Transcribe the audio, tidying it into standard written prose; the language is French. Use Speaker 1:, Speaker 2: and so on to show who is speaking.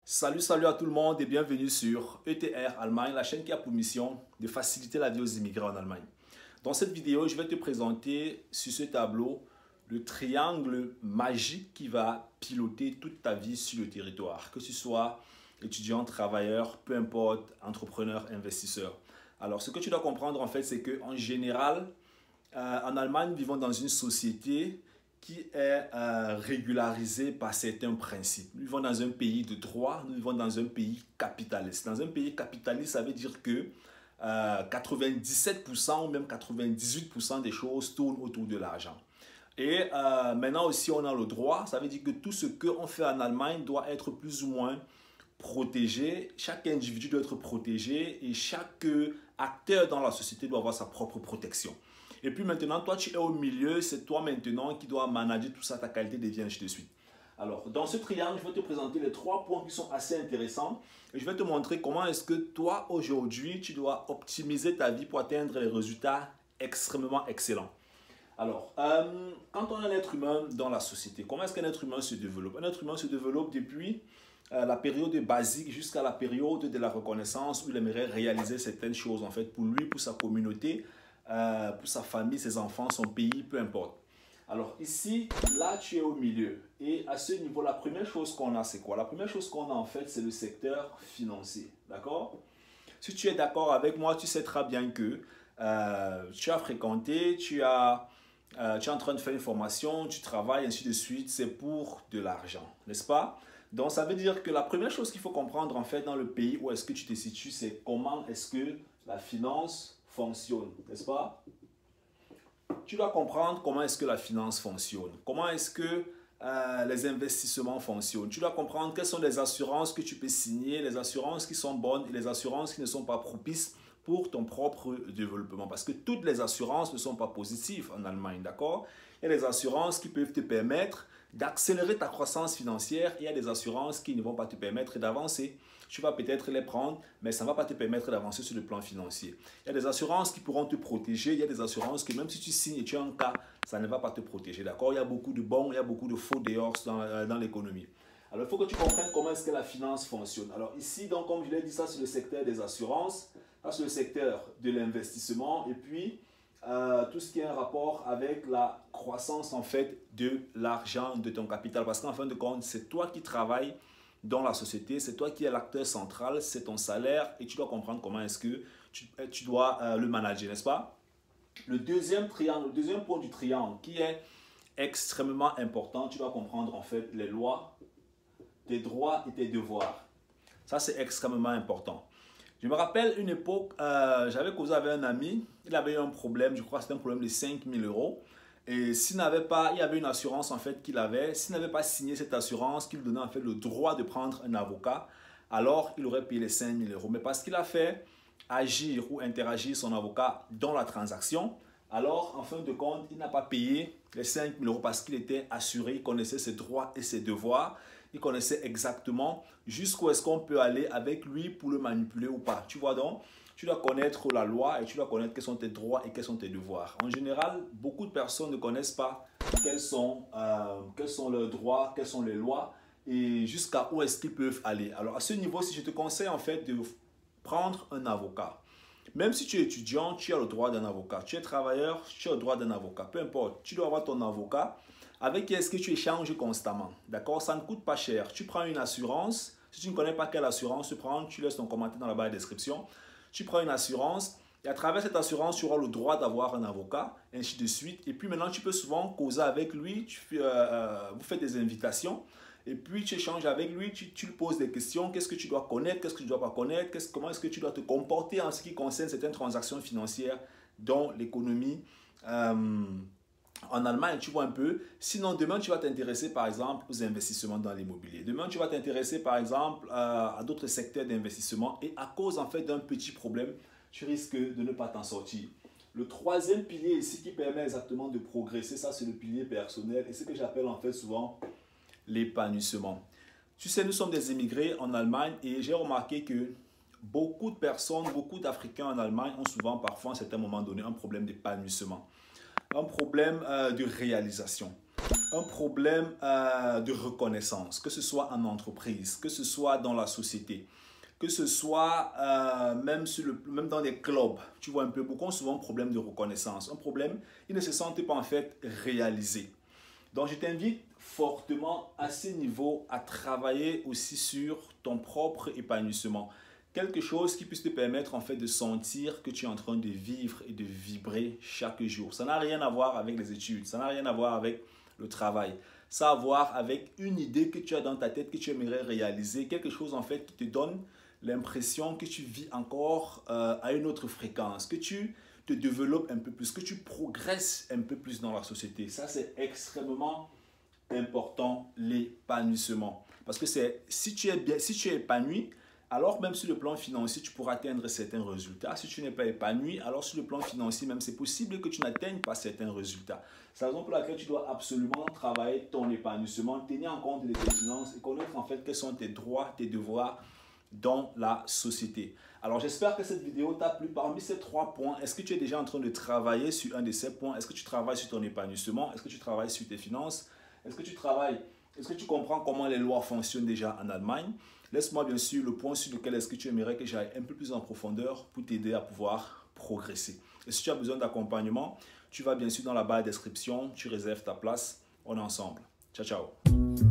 Speaker 1: Salut à tout le monde et bienvenue sur ETR Allemagne, la chaîne qui a pour mission de faciliter la vie aux immigrés en Allemagne. Dans cette vidéo, je vais te présenter sur ce tableau le triangle magique qui va piloter toute ta vie sur le territoire, que tu sois étudiant, travailleur, peu importe, entrepreneur, investisseur. Alors, ce que tu dois comprendre en fait, c'est qu'en général, en Allemagne, nous vivons dans une société qui est régularisée par certains principes. Nous vivons dans un pays de droit, nous vivons dans un pays capitaliste. Dans un pays capitaliste, ça veut dire que 97% ou même 98% des choses tournent autour de l'argent. Et maintenant aussi, on a le droit, ça veut dire que tout ce qu'on fait en Allemagne doit être plus ou moins protégé. Chaque individu doit être protégé et chaque acteur dans la société doit avoir sa propre protection. Et puis maintenant, toi, tu es au milieu, c'est toi maintenant qui dois manager tout ça, ta qualité de vie, ainsi de suite. Alors, dans ce triangle, je vais te présenter les 3 points qui sont assez intéressants. Et je vais te montrer comment est-ce que toi, aujourd'hui, tu dois optimiser ta vie pour atteindre les résultats extrêmement excellents. Alors, quand on est un être humain dans la société, comment est-ce qu'un être humain se développe? Un être humain se développe depuis la période basique jusqu'à la période de la reconnaissance où il aimerait réaliser certaines choses en fait pour lui, pour sa communauté, pour sa famille, ses enfants, son pays, peu importe. Alors ici, là tu es au milieu et à ce niveau, la première chose qu'on a c'est quoi? La première chose qu'on a en fait c'est le secteur financier, d'accord? Si tu es d'accord avec moi, tu sais très bien que tu as fréquenté, tu es en train de faire une formation, tu travailles, ainsi de suite, c'est pour de l'argent, n'est-ce pas? Donc ça veut dire que la première chose qu'il faut comprendre en fait dans le pays où est-ce que tu te situes, c'est comment est-ce que la finance fonctionne, n'est-ce pas? Tu dois comprendre comment est-ce que la finance fonctionne, comment est-ce que les investissements fonctionnent. Tu dois comprendre quelles sont les assurances que tu peux signer, les assurances qui sont bonnes et les assurances qui ne sont pas propices pour ton propre développement. Parce que toutes les assurances ne sont pas positives en Allemagne, d'accord? Il y a des assurances qui peuvent te permettre d'accélérer ta croissance financière et il y a des assurances qui ne vont pas te permettre d'avancer. Tu vas peut-être les prendre, mais ça ne va pas te permettre d'avancer sur le plan financier. Il y a des assurances qui pourront te protéger, il y a des assurances que même si tu signes et tu as un cas, ça ne va pas te protéger, d'accord? Il y a beaucoup de bons, il y a beaucoup de faux dehors dans l'économie. Alors, il faut que tu comprennes comment est-ce que la finance fonctionne. Alors ici, donc, comme je l'ai dit, ça c'est le secteur des assurances, ça c'est le secteur de l'investissement et puis tout ce qui est en rapport avec la croissance en fait de l'argent, de ton capital. Parce qu'en fin de compte, c'est toi qui travailles dans la société, c'est toi qui es l'acteur central, c'est ton salaire et tu dois comprendre comment est-ce que tu dois le manager, n'est-ce pas? Le deuxième triangle, le deuxième point du triangle qui est extrêmement important, tu dois comprendre en fait les lois, tes droits et tes devoirs. Ça, c'est extrêmement important. Je me rappelle une époque, j'avais causé avec un ami, il avait eu un problème, je crois que c'était un problème de 5 000 euros. Et s'il n'avait pas, il y avait une assurance en fait qu'il avait, s'il n'avait pas signé cette assurance qui lui donnait en fait le droit de prendre un avocat, alors il aurait payé les 5 000 euros. Mais parce qu'il a fait agir ou interagir son avocat dans la transaction, alors en fin de compte, il n'a pas payé les 5 000 euros parce qu'il était assuré, il connaissait ses droits et ses devoirs, il connaissait exactement jusqu'où est-ce qu'on peut aller avec lui pour le manipuler ou pas. Tu vois donc? Tu dois connaître la loi et tu dois connaître quels sont tes droits et quels sont tes devoirs. En général, beaucoup de personnes ne connaissent pas quels sont leurs droits, quelles sont les lois et jusqu'à où est-ce qu'ils peuvent aller. Alors à ce niveau, si je te conseille en fait de prendre un avocat. Même si tu es étudiant, tu as le droit d'un avocat. Tu es travailleur, tu as le droit d'un avocat. Peu importe, tu dois avoir ton avocat avec qui est-ce que tu échanges constamment. D'accord? Ça ne coûte pas cher. Tu prends une assurance. Si tu ne connais pas quelle assurance tu prends, tu laisses ton commentaire dans la barre de description. Tu prends une assurance et à travers cette assurance, tu auras le droit d'avoir un avocat, ainsi de suite. Et puis maintenant, tu peux souvent causer avec lui, vous faites des invitations et puis tu échanges avec lui, tu lui poses des questions, qu'est-ce que tu dois connaître, qu'est-ce que tu ne dois pas connaître, comment est-ce que tu dois te comporter en ce qui concerne certaines transactions financières dans l'économie en Allemagne, tu vois un peu. Sinon, demain, tu vas t'intéresser par exemple aux investissements dans l'immobilier. Demain, tu vas t'intéresser par exemple à d'autres secteurs d'investissement et à cause en fait d'un petit problème, tu risques de ne pas t'en sortir. Le troisième pilier ici qui permet exactement de progresser, ça c'est le pilier personnel et ce que j'appelle en fait souvent l'épanouissement. Tu sais, nous sommes des immigrés en Allemagne et j'ai remarqué que beaucoup de personnes, beaucoup d'Africains en Allemagne ont souvent parfois à un certain moment donné un problème d'épanouissement. Un problème de réalisation. un problème de reconnaissance, que ce soit en entreprise, que ce soit dans la société, que ce soit même dans les clubs. Tu vois un peu, beaucoup ont souvent un problème de reconnaissance. Un problème, ils ne se sentent pas en fait réalisés. Donc, je t'invite fortement à ce niveau à travailler aussi sur ton propre épanouissement. Quelque chose qui puisse te permettre en fait de sentir que tu es en train de vivre et de vibrer chaque jour. Ça n'a rien à voir avec les études, ça n'a rien à voir avec le travail. Ça a à voir avec une idée que tu as dans ta tête que tu aimerais réaliser, quelque chose en fait qui te donne l'impression que tu vis encore à une autre fréquence, que tu te développes un peu plus, que tu progresses un peu plus dans la société. Ça, c'est extrêmement important, l'épanouissement. Parce que si tu es épanoui, alors même sur le plan financier, tu pourras atteindre certains résultats. Si tu n'es pas épanoui, alors sur le plan financier, même c'est possible que tu n'atteignes pas certains résultats. C'est la raison pour laquelle tu dois absolument travailler ton épanouissement, tenir en compte de tes finances et connaître en fait quels sont tes droits, tes devoirs dans la société. Alors j'espère que cette vidéo t'a plu. Parmi ces 3 points, est-ce que tu es déjà en train de travailler sur un de ces points? Est-ce que tu travailles sur ton épanouissement? Est-ce que tu travailles sur tes finances? Est-ce que tu comprends comment les lois fonctionnent déjà en Allemagne? Laisse-moi bien sûr le point sur lequel est-ce que tu aimerais que j'aille un peu plus en profondeur pour t'aider à pouvoir progresser. Et si tu as besoin d'accompagnement, tu vas bien sûr dans la barre de description, tu réserves ta place, on est ensemble. Ciao, ciao.